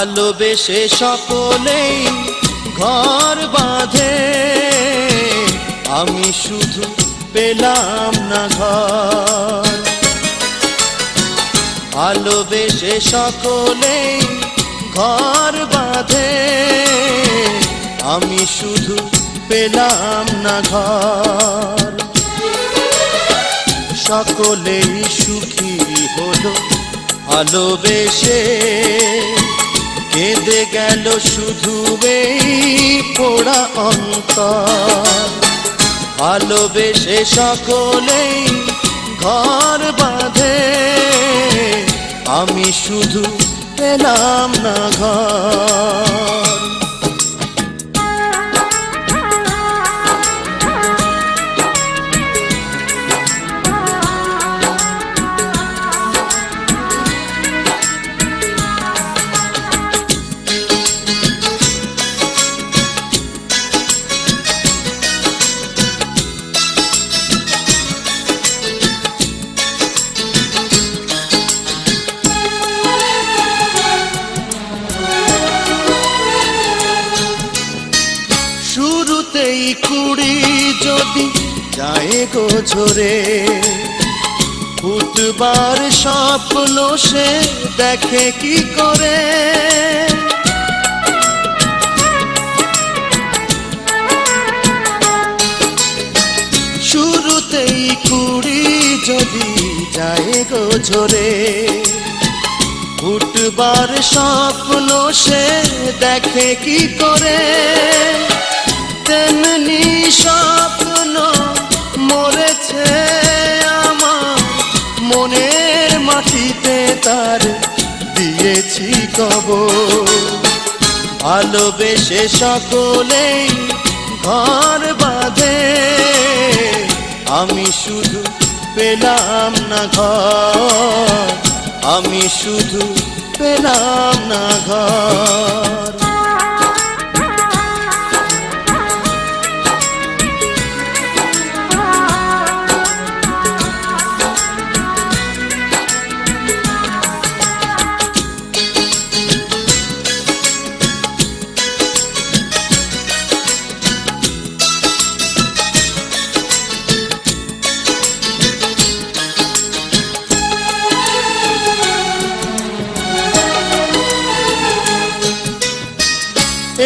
ভালোবেসে সকলেই ঘর বাঁধে, আমি শুধু পেলাম না ঘর। ভালোবেসে সকলেই ঘর বাঁধে, আমি শুধু পেলাম না ঘর। সকলেই সুখী হলো ভালোবেসে, কেঁদে গেল শুধু এই পোড়া অন্তর। ভালোবেসে সকলেই ঘর বাঁধে, আমি শুধু পেলাম না ঘর। শুরুতেই কুড়ি যদি যায় গো ঝরে, ফুটবার স্বপ্ন সে দেখে কি করে। শুরুতেই কুড়ি যদি যায় গো ঝরে, ফুটবার স্বপ্ন সে দেখে কি করে। তেমনি স্বপ্ন মরেছে আমার মনের মাটিতে, তার দিয়েছি কবর। ভালোবেসে সকলেই ঘর বাঁধে, আমি শুধু পেলাম না ঘর, আমি শুধু পেলাম না ঘর।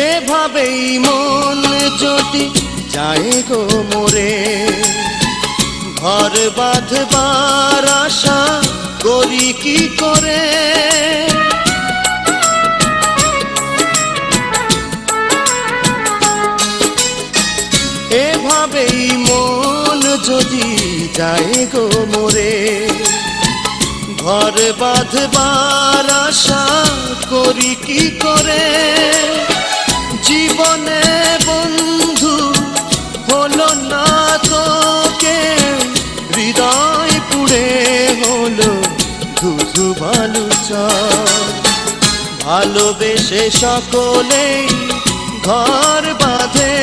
এভাবেই মন যদি যায় গো মোরে, ঘর বাঁধবার আশা করি কি করে। এভাবেই মন যদি যায় গো মোরে, ঘর বাঁধবার আশা করি কি করে। জীবনে বন্ধু হলো না তোকে, হৃদয় পুড়ে হলো ধুধু বালুচর। ভালোবেসে সকলেই ঘর বাঁধে,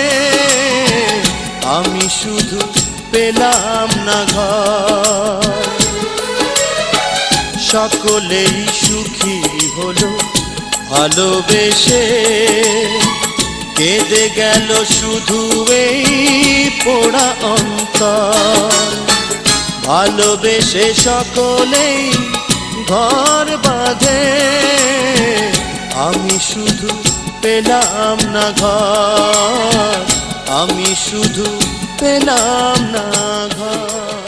আমি শুধু পেলাম না ঘর। সকলেই সুখী হলো ভালোবেসে, কেঁদে গেল শুধু এই পোড়া অন্তর। ভালোবেসে সকলেই ঘর বাঁধে, আমি শুধু পেলাম না ঘর, আমি শুধু পেলাম না ঘর।